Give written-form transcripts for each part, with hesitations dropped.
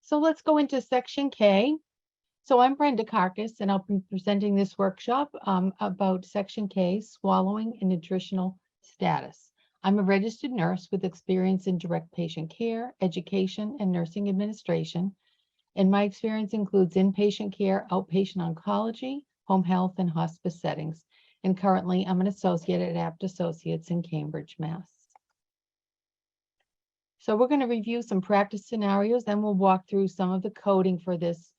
So let's go into section K. So I'm Brenda Karkas, and I'll be presenting this workshop about section K, swallowing and nutritional status. I'm a registered nurse with experience in direct patient care, education, and nursing administration. And my experience includes inpatient care, outpatient oncology, home health, and hospice settings. And currently, I'm an associate at Apt Associates in Cambridge, Mass. So we're going to review some practice scenarios, then we'll walk through some of the coding for this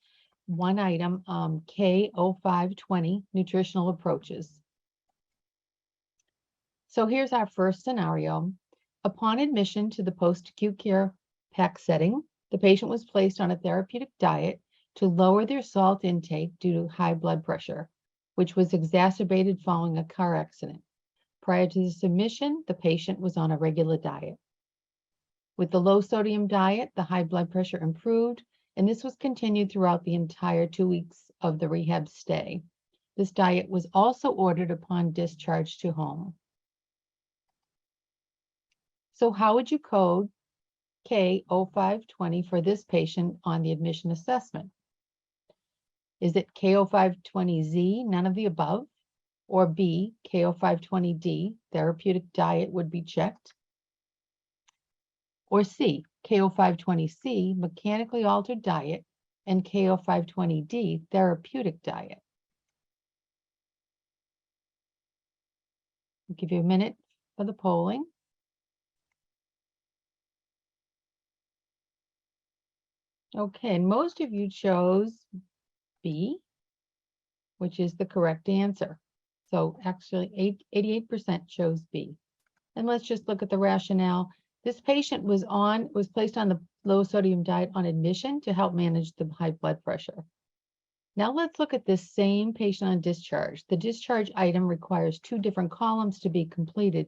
one item, K0520 Nutritional Approaches. So here's our first scenario. Upon admission to the post-acute care PAC setting, the patient was placed on a therapeutic diet to lower their salt intake due to high blood pressure, which was exacerbated following a car accident. Prior to this admission, the patient was on a regular diet. With the low sodium diet, the high blood pressure improved, and this was continued throughout the entire 2 weeks of the rehab stay. This diet was also ordered upon discharge to home. So how would you code K0520 for this patient on the admission assessment? Is it K0520Z, none of the above? Or B, K0520D, therapeutic diet would be checked? Or C, K0520C, mechanically altered diet, and K0520D, therapeutic diet? I'll give you a minute for the polling. Okay, and most of you chose B, which is the correct answer. So actually 88% chose B. And let's just look at the rationale. This patient was placed on the low sodium diet on admission to help manage the high blood pressure. Now let's look at this same patient on discharge. The discharge item requires 2 different columns to be completed.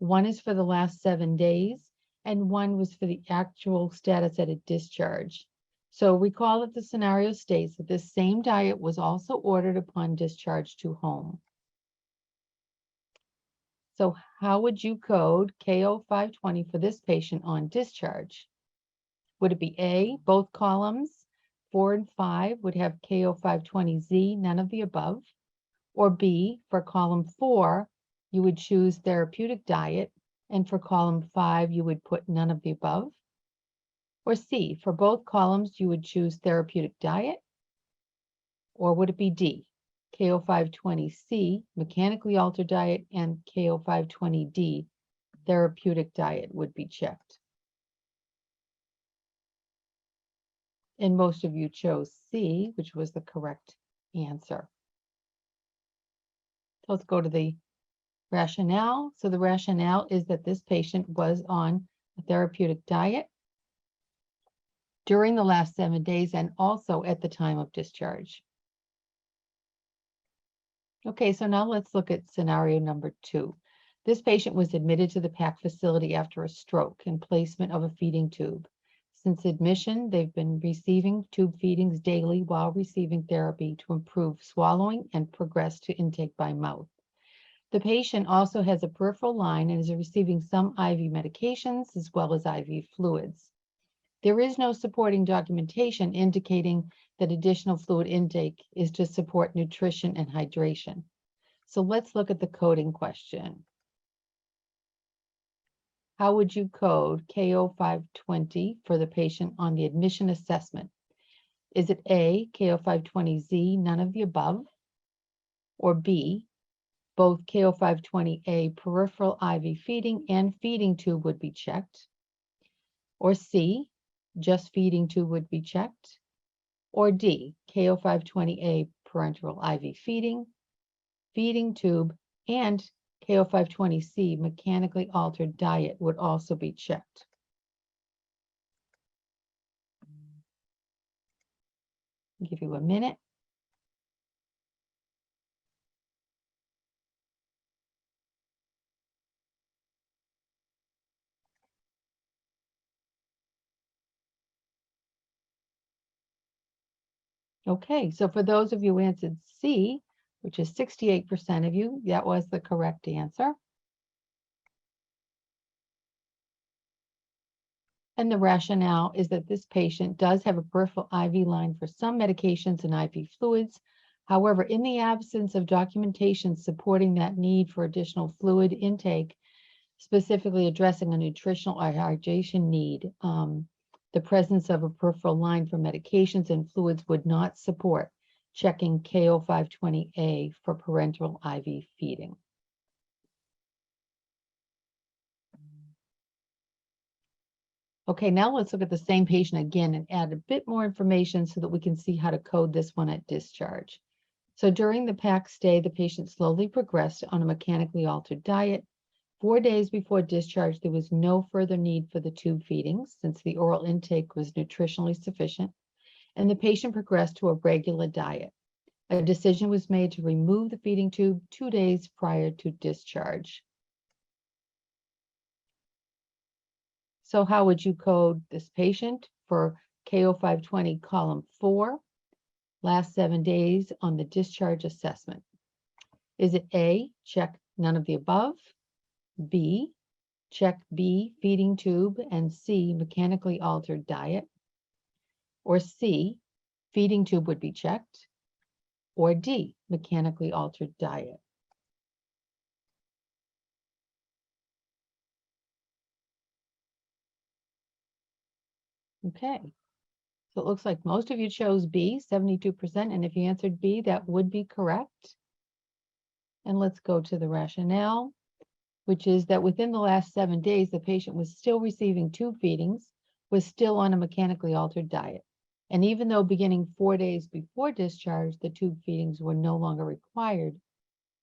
One is for the last 7 days, and one was for the actual status at a discharge. So recall that the scenario states that this same diet was also ordered upon discharge to home. So how would you code K0520 for this patient on discharge? Would it be A, both columns 4 and 5 would have K0520Z, none of the above? Or B, for column 4, you would choose therapeutic diet, and for column 5, you would put none of the above? Or C, for both columns, you would choose therapeutic diet? Or would it be D, K0520C, mechanically altered diet, and K0520D, therapeutic diet would be checked? And most of you chose C, which was the correct answer. So let's go to the rationale. So the rationale is that this patient was on a therapeutic diet during the last 7 days and also at the time of discharge. Okay, so now let's look at scenario number 2. This patient was admitted to the PAC facility after a stroke and placement of a feeding tube. Since admission, they've been receiving tube feedings daily while receiving therapy to improve swallowing and progress to intake by mouth. The patient also has a peripheral line and is receiving some IV medications as well as IV fluids. There is no supporting documentation indicating that additional fluid intake is to support nutrition and hydration. So let's look at the coding question. How would you code K0520 for the patient on the admission assessment? Is it A, K0520Z, none of the above? Or B, both K0520A peripheral IV feeding and feeding tube would be checked? Or C, just feeding tube would be checked? Or D, K0520A parenteral IV feeding, feeding tube, and K0520C mechanically altered diet would also be checked? I'll give you a minute. Okay, so for those of you who answered C, which is 68% of you, that was the correct answer. And the rationale is that this patient does have a peripheral IV line for some medications and IV fluids. However, in the absence of documentation supporting that need for additional fluid intake, specifically addressing a nutritional or hydration need, the presence of a peripheral line for medications and fluids would not support checking K0520A for parenteral IV feeding. Okay, now let's look at the same patient again and add a bit more information so that we can see how to code this one at discharge. So during the PAC stay, the patient slowly progressed on a mechanically altered diet. 4 days before discharge, there was no further need for the tube feedings since the oral intake was nutritionally sufficient, and the patient progressed to a regular diet. A decision was made to remove the feeding tube 2 days prior to discharge. So how would you code this patient for K0520 column 4, last 7 days on the discharge assessment? Is it A, check none of the above, B, check B, feeding tube, and C, mechanically altered diet? Or C, feeding tube would be checked, or D, mechanically altered diet? Okay, so it looks like most of you chose B, 72%, and if you answered B, that would be correct. And let's go to the rationale, which is that within the last 7 days, the patient was still receiving tube feedings, was still on a mechanically altered diet. And even though beginning 4 days before discharge, the tube feedings were no longer required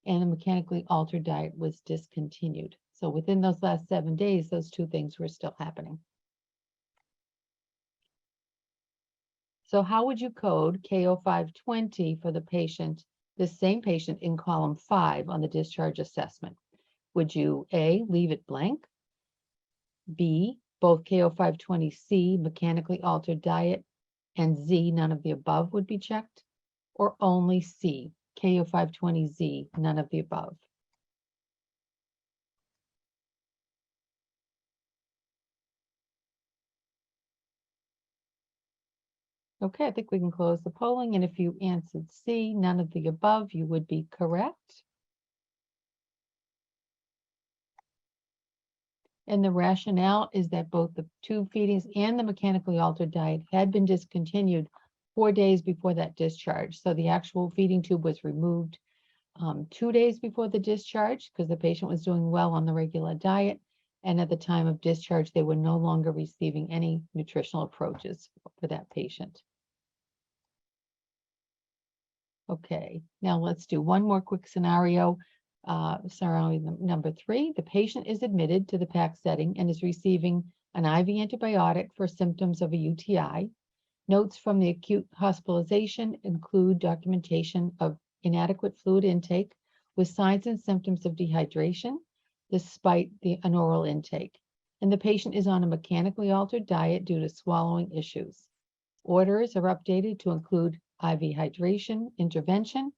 and the mechanically altered diet was discontinued. So within those last 7 days, those two things were still happening. So how would you code K0520 for the patient, this same patient in column 5 on the discharge assessment? Would you A, leave it blank, B, both K0520C, mechanically altered diet, and Z, none of the above would be checked, or only C, K0520Z, none of the above? Okay, I think we can close the polling, and if you answered C, none of the above, you would be correct. And the rationale is that both the tube feedings and the mechanically altered diet had been discontinued 4 days before that discharge. So the actual feeding tube was removed 2 days before the discharge because the patient was doing well on the regular diet. And at the time of discharge, they were no longer receiving any nutritional approaches for that patient. Okay, now let's do one more quick scenario. Surrounding number 3, the patient is admitted to the PAC setting and is receiving an IV antibiotic for symptoms of a UTI. Notes from the acute hospitalization include documentation of inadequate fluid intake with signs and symptoms of dehydration despite an oral intake. And the patient is on a mechanically altered diet due to swallowing issues. Orders are updated to include IV hydration intervention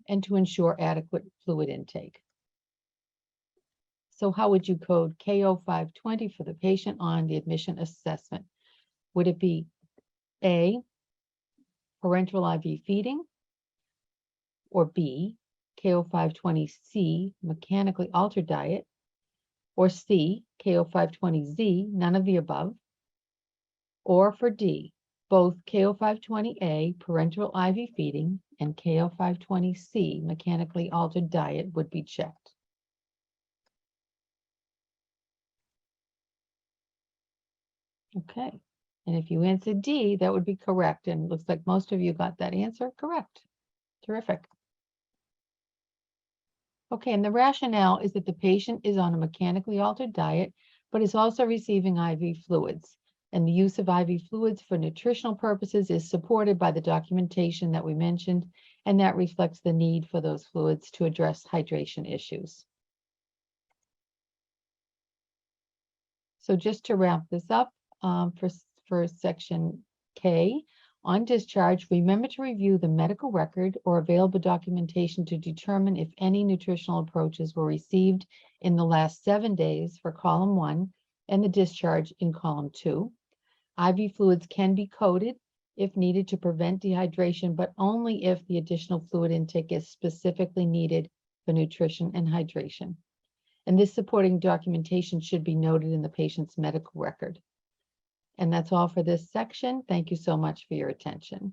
and to ensure adequate fluid intake. So how would you code K0520 for the patient on the admission assessment? Would it be A, parenteral IV feeding, or B, K0520C, mechanically altered diet, or C, K0520Z, none of the above, or for D, both K0520A, parenteral IV feeding, and K0520C, mechanically altered diet would be checked? Okay, and if you answered D, that would be correct, and it looks like most of you got that answer correct. Terrific. Okay, and the rationale is that the patient is on a mechanically altered diet, but is also receiving IV fluids. And the use of IV fluids for nutritional purposes is supported by the documentation that we mentioned, and that reflects the need for those fluids to address hydration issues. So just to wrap this up, for section K, on discharge, remember to review the medical record or available documentation to determine if any nutritional approaches were received in the last 7 days for column 1 and the discharge in column 2. IV fluids can be coded if needed to prevent dehydration, but only if the additional fluid intake is specifically needed for nutrition and hydration. And this supporting documentation should be noted in the patient's medical record. And that's all for this section. Thank you so much for your attention.